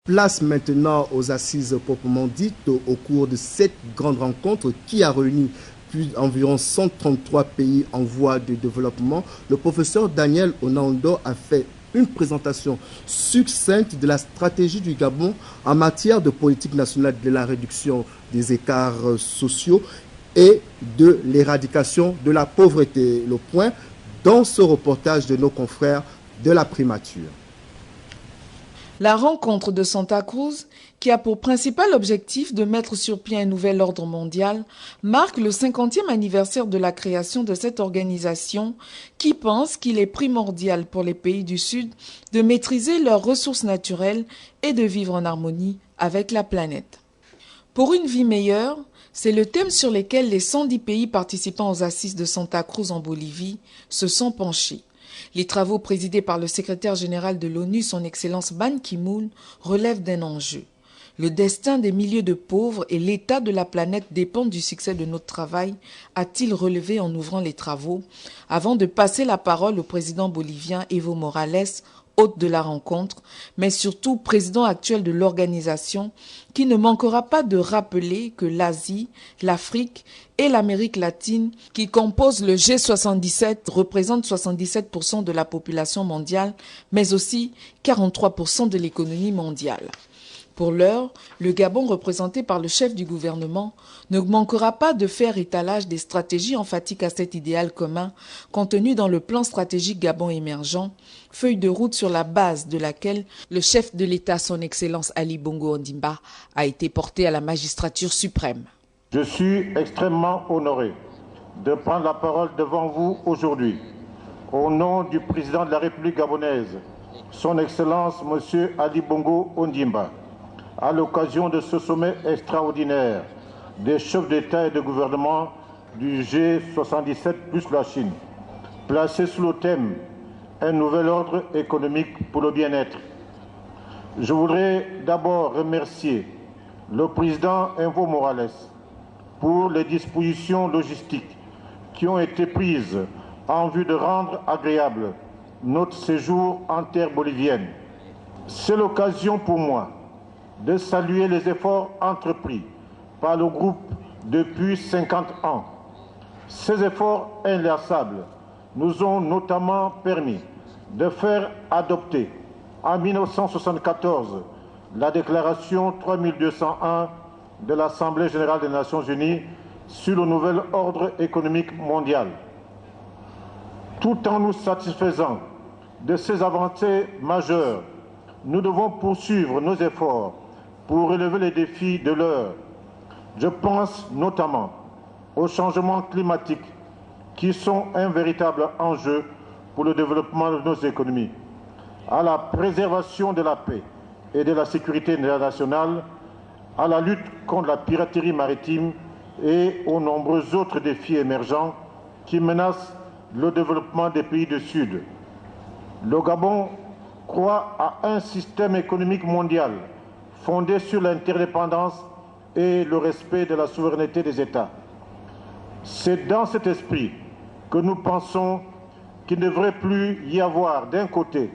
Place maintenant aux assises proprement dites au cours de cette grande rencontre qui a réuni environ 133 pays en voie de développement. Le professeur Daniel Onando a fait une présentation succincte de la stratégie du Gabon en matière de politique nationale de la réduction des écarts sociaux et de l'éradication de la pauvreté. Le point dans ce reportage de nos confrères de la primature. La rencontre de Santa Cruz, qui a pour principal objectif de mettre sur pied un nouvel ordre mondial, marque le 50e anniversaire de la création de cette organisation qui pense qu'il est primordial pour les pays du Sud de maîtriser leurs ressources naturelles et de vivre en harmonie avec la planète. Pour une vie meilleure, c'est le thème sur lequel les 110 pays participant aux assises de Santa Cruz en Bolivie se sont penchés. Les travaux présidés par le secrétaire général de l'ONU, son Excellence Ban Ki-moon, relèvent d'un enjeu. Le destin des milieux de pauvres et l'état de la planète dépendent du succès de notre travail, a-t-il relevé en ouvrant les travaux, avant de passer la parole au président bolivien Evo Morales, hôte de la rencontre, mais surtout président actuel de l'organisation, qui ne manquera pas de rappeler que l'Asie, l'Afrique et l'Amérique latine, qui composent le G77, représentent 77% de la population mondiale, mais aussi 43% de l'économie mondiale. Pour l'heure, le Gabon, représenté par le chef du gouvernement, ne manquera pas de faire étalage des stratégies emphatiques à cet idéal commun contenu dans le plan stratégique Gabon émergent, feuille de route sur la base de laquelle le chef de l'État, son Excellence Ali Bongo Ondimba, a été porté à la magistrature suprême. Je suis extrêmement honoré de prendre la parole devant vous aujourd'hui au nom du président de la République gabonaise, son Excellence M. Ali Bongo Ondimba, à l'occasion de ce sommet extraordinaire des chefs d'État et de gouvernement du G77 plus la Chine, placé sous le thème « Un nouvel ordre économique pour le bien-être ». Je voudrais d'abord remercier le président Evo Morales pour les dispositions logistiques qui ont été prises en vue de rendre agréable notre séjour en terre bolivienne. C'est l'occasion pour moi de saluer les efforts entrepris par le groupe depuis 50 ans. Ces efforts inlassables nous ont notamment permis de faire adopter en 1974 la déclaration 3201 de l'Assemblée générale des Nations unies sur le nouvel ordre économique mondial. Tout en nous satisfaisant de ces avancées majeures, nous devons poursuivre nos efforts pour relever les défis de l'heure. Je pense notamment aux changements climatiques qui sont un véritable enjeu pour le développement de nos économies, à la préservation de la paix et de la sécurité internationale, à la lutte contre la piraterie maritime et aux nombreux autres défis émergents qui menacent le développement des pays du Sud. Le Gabon croit à un système économique mondial fondé sur l'interdépendance et le respect de la souveraineté des États. C'est dans cet esprit que nous pensons qu'il ne devrait plus y avoir d'un côté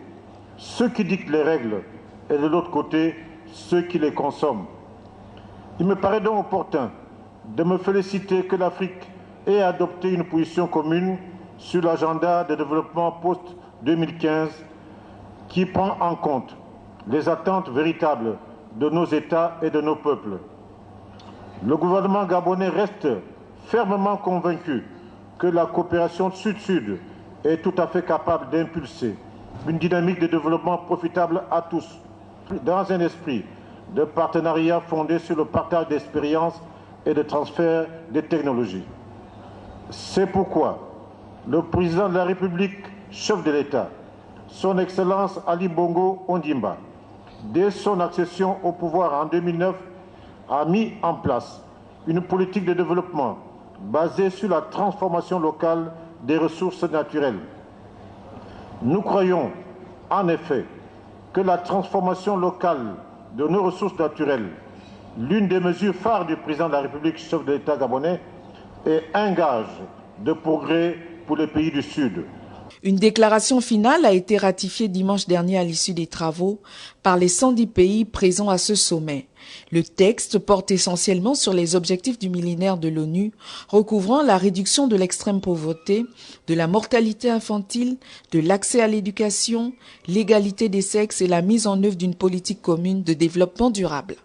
ceux qui dictent les règles et de l'autre côté ceux qui les consomment. Il me paraît donc opportun de me féliciter que l'Afrique ait adopté une position commune sur l'agenda de développement post-2015 qui prend en compte les attentes véritables de nos États et de nos peuples. Le gouvernement gabonais reste fermement convaincu que la coopération Sud-Sud est tout à fait capable d'impulser une dynamique de développement profitable à tous, dans un esprit de partenariat fondé sur le partage d'expériences et de transfert des technologies. C'est pourquoi le président de la République, chef de l'État, son Excellence Ali Bongo Ondimba, dès son accession au pouvoir en 2009, a mis en place une politique de développement basée sur la transformation locale des ressources naturelles. Nous croyons en effet que la transformation locale de nos ressources naturelles, l'une des mesures phares du président de la République, chef de l'État gabonais, est un gage de progrès pour les pays du Sud. Une déclaration finale a été ratifiée dimanche dernier à l'issue des travaux par les 110 pays présents à ce sommet. Le texte porte essentiellement sur les objectifs du millénaire de l'ONU, recouvrant la réduction de l'extrême pauvreté, de la mortalité infantile, de l'accès à l'éducation, l'égalité des sexes et la mise en œuvre d'une politique commune de développement durable.